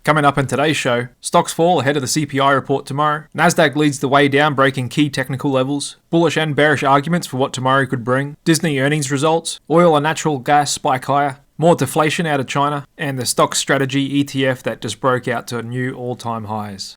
Coming up in today's show, stocks fall ahead of the CPI report tomorrow. Nasdaq leads the way down, breaking key technical levels. Bullish and bearish arguments for what tomorrow could bring. Disney earnings results. Oil and natural gas spike higher. More deflation out of China. And the stock strategy ETF that just broke out to new all-time highs.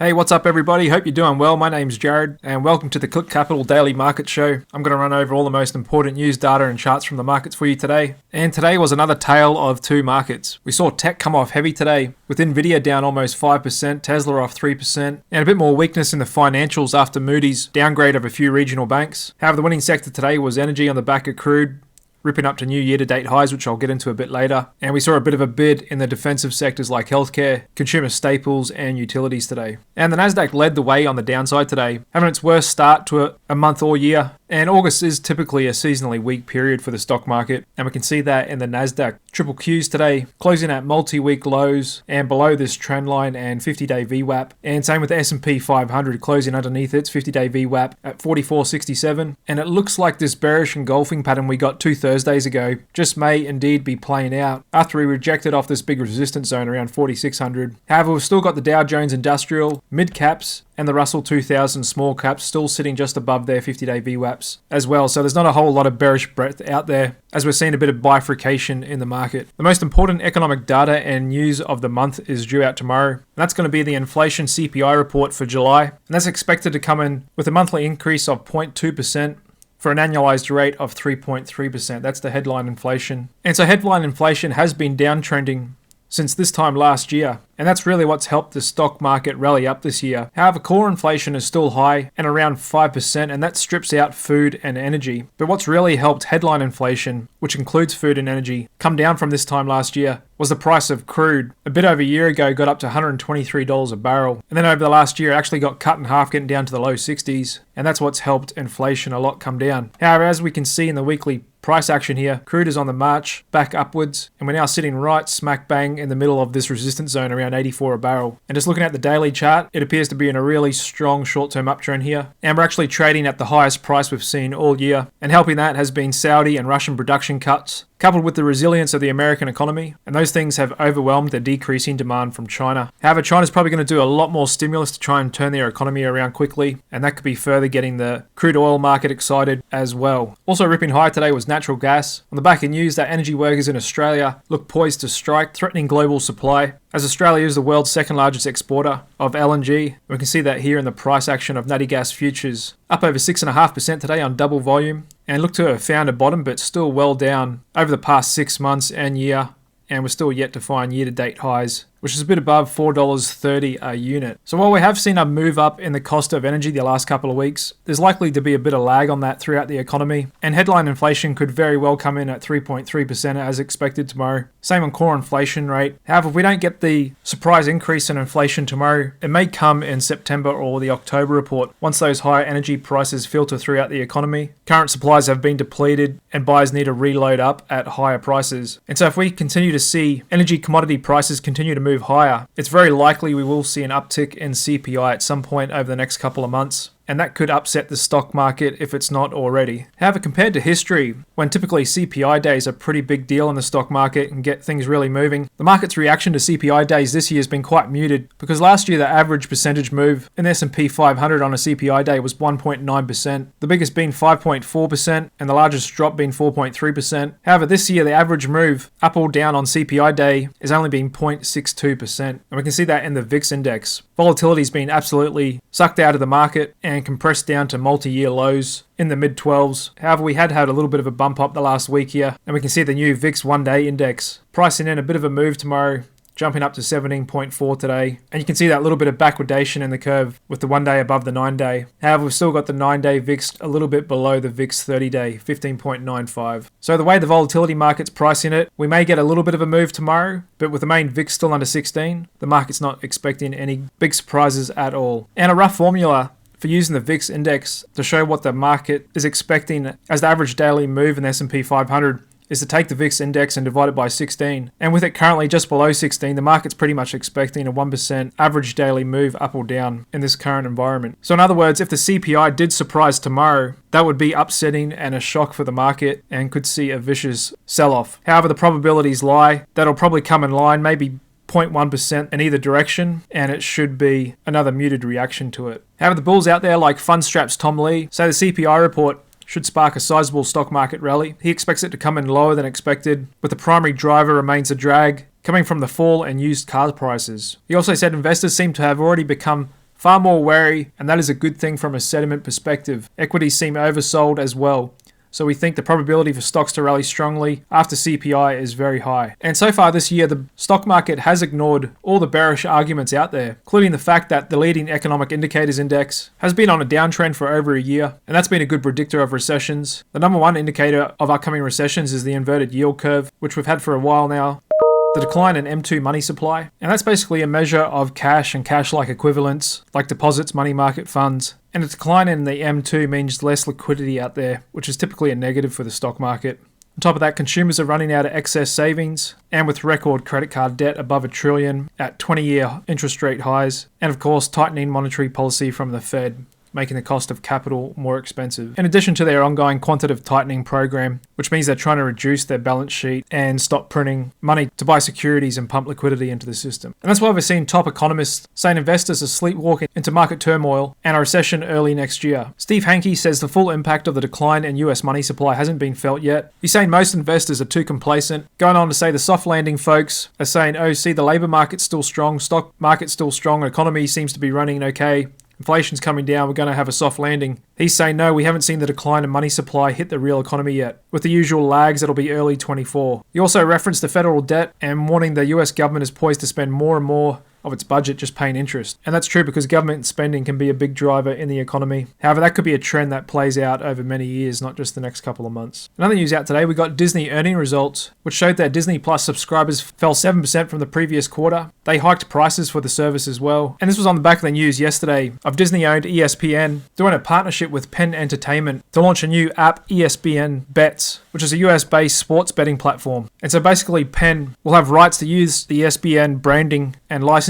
Hey, what's up everybody? Hope you're doing well. My name's Jared and welcome to the Click Capital Daily Market Show. I'm going to run over all the most important news, data and charts from the markets for you today. And today was another tale of two markets. We saw tech come off heavy today, with NVDA down almost 5%, Tesla off 3%, and a bit more weakness in the financials after Moody's downgrade of a few regional banks. However, the winning sector today was energy on the back of crude, ripping up to new year-to-date highs, which I'll get into a bit later. And we saw a bit of a bid in the defensive sectors like healthcare, consumer staples, and utilities today. And the Nasdaq led the way on the downside today, having its worst start to a month or year. And August is typically a seasonally weak period for the stock market, and we can see that in the Nasdaq. Triple Qs today, closing at multi-week lows and below this trend line and 50-day VWAP. And same with the S&P 500, closing underneath its 50-day VWAP at 44.67. And it looks like this bearish engulfing pattern we got 2 Thursdays ago just may indeed be playing out after we rejected off this big resistance zone around 4,600. However, we've still got the Dow Jones Industrial, mid caps, and the Russell 2000 small caps still sitting just above their 50-day VWAPs as well. So there's not a whole lot of bearish breadth out there as we're seeing a bit of bifurcation in the market. The most important economic data and news of the month is due out tomorrow. And that's going to be the inflation CPI report for July. And that's expected to come in with a monthly increase of 0.2%. for an annualized rate of 3.3%. That's the headline inflation. And so headline inflation has been downtrending since this time last year, and that's really what's helped the stock market rally up this year. However, core inflation is still high and around 5%, and that strips out food and energy. But what's really helped headline inflation, which includes food and energy, come down from this time last year was the price of crude. A bit over a year ago, got up to $123 a barrel, and then over the last year, actually got cut in half, getting down to the low 60s, and that's what's helped inflation a lot come down. However, as we can see in the weekly price action here, crude is on the march back upwards, and we're now sitting right smack bang in the middle of this resistance zone around 84 a barrel. And just looking at the daily chart, it appears to be in a really strong short-term uptrend here, and we're actually trading at the highest price we've seen all year, and helping that has been Saudi and Russian production cuts, coupled with the resilience of the American economy, and those things have overwhelmed the decreasing demand from China. However, China's probably going to do a lot more stimulus to try and turn their economy around quickly, and that could be further getting the crude oil market excited as well. Also ripping high today was natural gas. On the back of news that energy workers in Australia look poised to strike, threatening global supply, as Australia is the world's second largest exporter of LNG. We can see that here in the price action of natty gas futures, up over 6.5% today on double volume, and look to have found a bottom, but still well down over the past 6 months and year, and we're still yet to find year-to-date highs, which is a bit above $4.30 a unit. So while we have seen a move up in the cost of energy the last couple of weeks, there's likely to be a bit of lag on that throughout the economy, and headline inflation could very well come in at 3.3% as expected tomorrow. Same on core inflation rate. However, if we don't get the surprise increase in inflation tomorrow, it may come in September or the October report, once those higher energy prices filter throughout the economy. Current supplies have been depleted, and buyers need to reload up at higher prices. And so if we continue to see energy commodity prices continue to move higher, it's very likely we will see an uptick in CPI at some point over the next couple of months, and that could upset the stock market if it's not already. However, compared to history, when typically CPI days are a pretty big deal in the stock market and get things really moving, the market's reaction to CPI days this year has been quite muted, because last year the average percentage move in the S&P 500 on a CPI day was 1.9%, the biggest being 5.4%, and the largest drop being 4.3%. However, this year the average move up or down on CPI day has only been 0.62%, and we can see that in the VIX index. Volatility's been absolutely sucked out of the market and compressed down to multi-year lows in the mid-12s. However, we had a little bit of a bump up the last week here, and we can see the new VIX one-day index pricing in a bit of a move tomorrow, jumping up to 17.4 today. And you can see that little bit of backwardation in the curve with the 1 day above the 9 day. However, we've still got the 9-day VIX a little bit below the VIX 30-day, 15.95. So the way the volatility market's pricing it, we may get a little bit of a move tomorrow, but with the main VIX still under 16, the market's not expecting any big surprises at all. And a rough formula for using the VIX index to show what the market is expecting as the average daily move in the S&P 500 is to take the VIX index and divide it by 16. And with it currently just below 16, the market's pretty much expecting a 1% average daily move up or down in this current environment. So in other words, if the CPI did surprise tomorrow, that would be upsetting and a shock for the market and could see a vicious sell-off. However, the probabilities lie that'll probably come in line, maybe 0.1% in either direction, and it should be another muted reaction to it. However, the bulls out there like Fundstrap's Tom Lee say the CPI report should spark a sizable stock market rally. He expects it to come in lower than expected, but the primary driver remains a drag coming from the fall in used car prices. He also said investors seem to have already become far more wary, and that is a good thing from a sentiment perspective. Equities seem oversold as well. So we think the probability for stocks to rally strongly after CPI is very high. And so far this year, the stock market has ignored all the bearish arguments out there, including the fact that the leading economic indicators index has been on a downtrend for over a year, and that's been a good predictor of recessions. The number one indicator of upcoming recessions is the inverted yield curve, which we've had for a while now. The decline in M2 money supply, and that's basically a measure of cash and cash-like equivalents, like deposits, money market funds. And a decline in the M2 means less liquidity out there, which is typically a negative for the stock market. On top of that, consumers are running out of excess savings, and with record credit card debt above $1 trillion at 20-year interest rate highs, and of course tightening monetary policy from the Fed, making the cost of capital more expensive. In addition to their ongoing quantitative tightening program, which means they're trying to reduce their balance sheet and stop printing money to buy securities and pump liquidity into the system. And that's why we're seeing top economists saying investors are sleepwalking into market turmoil and a recession early next year. Steve Hanke says the full impact of the decline in US money supply hasn't been felt yet. He's saying most investors are too complacent, going on to say the soft landing folks are saying, oh, see, the labor market's still strong, stock market's still strong, economy seems to be running okay, inflation's coming down, we're going to have a soft landing. He's saying, no, we haven't seen the decline in money supply hit the real economy yet. With the usual lags, it'll be early 24. He also referenced the federal debt and warning the US government is poised to spend more and more of its budget just paying interest. And that's true because government spending can be a big driver in the economy. However, that could be a trend that plays out over many years, not just the next couple of months. Another news out today, we got Disney earning results, which showed that Disney Plus subscribers fell 7% from the previous quarter. They hiked prices for the service as well. And this was on the back of the news yesterday of Disney-owned ESPN doing a partnership with Penn Entertainment to launch a new app, ESPN Bets, which is a US-based sports betting platform. And so basically Penn will have rights to use the ESPN branding and licensing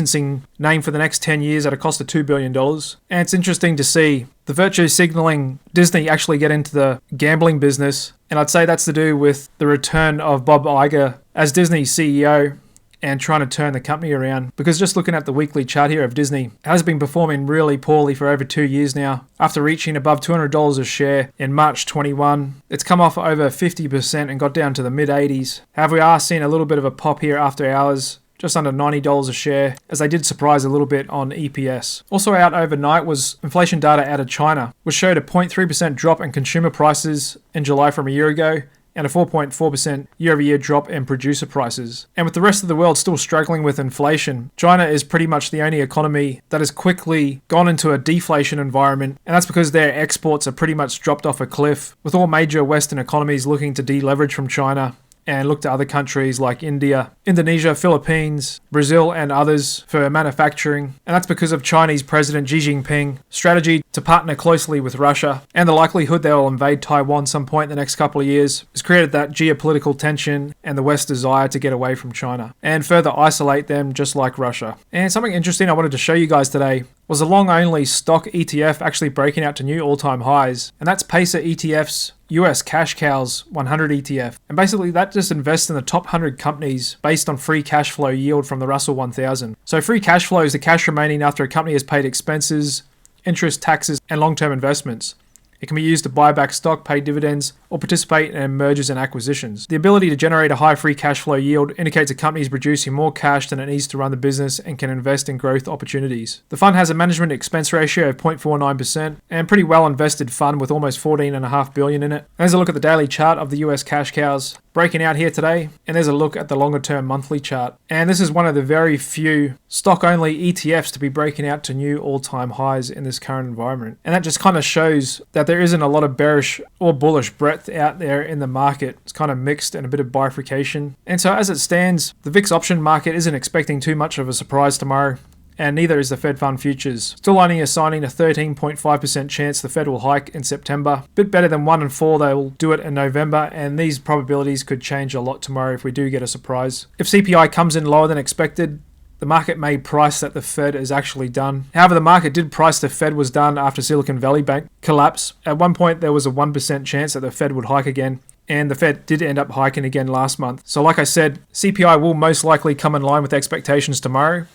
name for the next 10 years at a cost of $2 billion. And it's interesting to see the virtue signaling Disney actually get into the gambling business. And I'd say that's to do with the return of Bob Iger as Disney's CEO and trying to turn the company around. Because just looking at the weekly chart here of Disney, it has been performing really poorly for over 2 years now. After reaching above $200 a share in March 21, it's come off over 50% and got down to the mid-80s. However, we are seeing a little bit of a pop here after hours, just under $90 a share, as they did surprise a little bit on EPS. Also out overnight was inflation data out of China, which showed a 0.3% drop in consumer prices in July from a year ago, and a 4.4% year-over-year drop in producer prices. And with the rest of the world still struggling with inflation, China is pretty much the only economy that has quickly gone into a deflation environment, and that's because their exports are pretty much dropped off a cliff, with all major Western economies looking to deleverage from China and look to other countries like India, Indonesia, Philippines, Brazil, and others for manufacturing. And that's because of Chinese President Xi Jinping's strategy to partner closely with Russia, and the likelihood they will invade Taiwan some point in the next couple of years has created that geopolitical tension and the West's desire to get away from China and further isolate them just like Russia. And something interesting I wanted to show you guys today was a long-only stock ETF actually breaking out to new all-time highs, and that's Pacer ETF's US Cash Cows 100 ETF. And basically that just invests in the top 100 companies based on free cash flow yield from the Russell 1000. So free cash flow is the cash remaining after a company has paid expenses, interest, taxes, and long-term investments. It can be used to buy back stock, pay dividends, or participate in mergers and acquisitions. The ability to generate a high free cash flow yield indicates a company is producing more cash than it needs to run the business and can invest in growth opportunities. The fund has a management expense ratio of 0.49% and pretty well invested fund with almost $14.5 billion in it. And there's a look at the daily chart of the US Cash Cows breaking out here today, and there's a look at the longer term monthly chart. And this is one of the very few stock only ETFs to be breaking out to new all-time highs in this current environment. And that just kind of shows that there isn't a lot of bearish or bullish breadth out there in the market. It's kind of mixed and a bit of bifurcation. And so as it stands, the VIX option market isn't expecting too much of a surprise tomorrow. and neither is the Fed Fund Futures. Still only assigning a 13.5% chance the Fed will hike in September. Bit better than 1 in 4 they will do it in November, and these probabilities could change a lot tomorrow if we do get a surprise. If CPI comes in lower than expected, the market may price that the Fed is actually done. However, the market did price the Fed was done after Silicon Valley Bank collapse. At one point, there was a 1% chance that the Fed would hike again, and the Fed did end up hiking again last month. So like I said, CPI will most likely come in line with expectations tomorrow,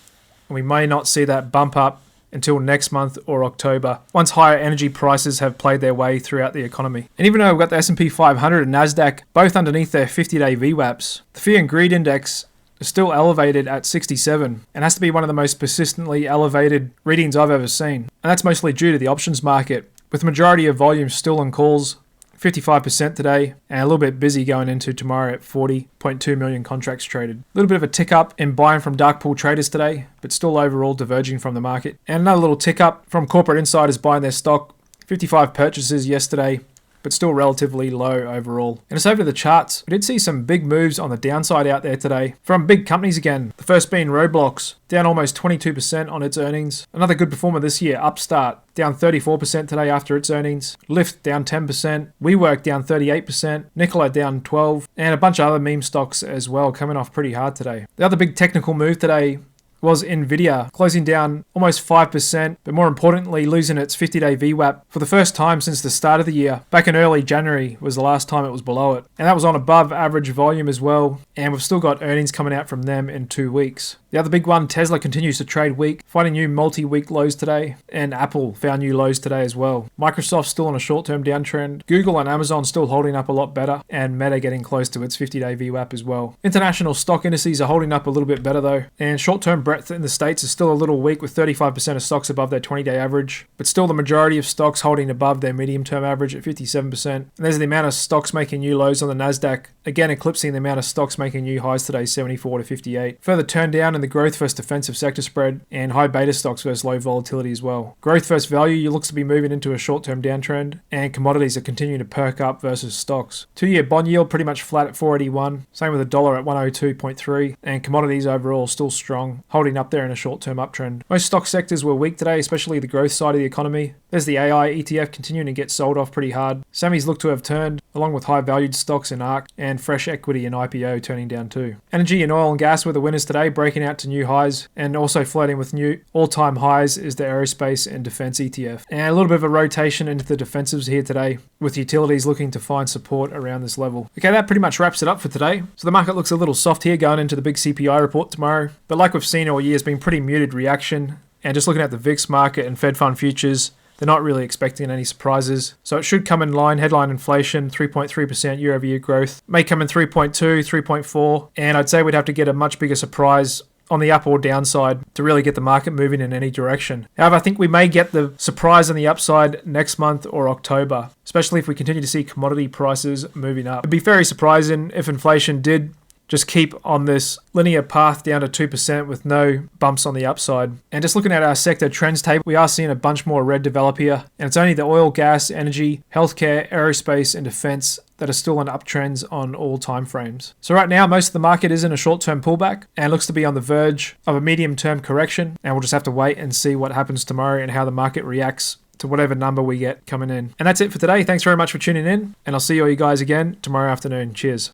and we may not see that bump up until next month or October, once higher energy prices have played their way throughout the economy. And even though we've got the S&P 500 and NASDAQ both underneath their 50-day VWAPs, the Fear and Greed Index is still elevated at 67 and has to be one of the most persistently elevated readings I've ever seen. And that's mostly due to the options market, with the majority of volume still on calls, 55% today, and a little bit busy going into tomorrow at 40.2 million contracts traded. A little bit of a tick up in buying from dark pool traders today, but still overall diverging from the market. And another little tick up from corporate insiders buying their stock, 55 purchases yesterday, but still relatively low overall. And it's over to the charts. We did see some big moves on the downside out there today from big companies again. The first being Roblox, down almost 22% on its earnings. Another good performer this year, Upstart, down 34% today after its earnings. Lyft down 10%. WeWork down 38%. Nikola down 12%. And a bunch of other meme stocks as well coming off pretty hard today. The other big technical move today was NVDA, closing down almost 5%, but more importantly, losing its 50-day VWAP for the first time since the start of the year. Back in early January was the last time it was below it. And that was on above average volume as well, and we've still got earnings coming out from them in 2 weeks. The other big one, Tesla, continues to trade weak, finding new multi-week lows today, and Apple found new lows today as well. Microsoft's still on a short-term downtrend, Google and Amazon still holding up a lot better, and Meta getting close to its 50-day VWAP as well. International stock indices are holding up a little bit better though, and short-term breadth in the States is still a little weak with 35% of stocks above their 20-day average, but still the majority of stocks holding above their medium-term average at 57%. And there's the amount of stocks making new lows on the NASDAQ, again eclipsing the amount of stocks making new highs today, 74 to 58. Further turn down in the growth versus defensive sector spread, and high beta stocks versus low volatility as well. Growth versus value looks to be moving into a short-term downtrend, and commodities are continuing to perk up versus stocks. 2-year bond yield pretty much flat at 481, same with the dollar at 102.3, and commodities overall still strong, holding up there in a short-term uptrend. Most stock sectors were weak today, especially the growth side of the economy. There's the AI ETF continuing to get sold off pretty hard. Semis look to have turned, along with high-valued stocks in ARK, and fresh equity and IPO turning down too. Energy and oil and gas were the winners today, breaking out to new highs, and also flirting with new all-time highs is the aerospace and defense ETF. And a little bit of a rotation into the defensives here today, with utilities looking to find support around this level. Okay, that pretty much wraps it up for today. So the market looks a little soft here going into the big CPI report tomorrow, but like we've seen all year, it's been pretty muted reaction. And just looking at the VIX market and Fed Fund Futures, they're not really expecting any surprises. So it should come in line. Headline inflation, 3.3% year-over-year growth. May come in 3.2, 3.4. And I'd say we'd have to get a much bigger surprise on the up or downside to really get the market moving in any direction. However, I think we may get the surprise on the upside next month or October, especially if we continue to see commodity prices moving up. It'd be very surprising if inflation did just keep on this linear path down to 2% with no bumps on the upside. And just looking at our sector trends table, we are seeing a bunch more red develop here. And it's only the oil, gas, energy, healthcare, aerospace, and defense that are still on uptrends on all time frames. So right now, most of the market is in a short-term pullback and looks to be on the verge of a medium-term correction. And we'll just have to wait and see what happens tomorrow and how the market reacts to whatever number we get coming in. And that's it for today. Thanks very much for tuning in, and I'll see all you guys again tomorrow afternoon. Cheers.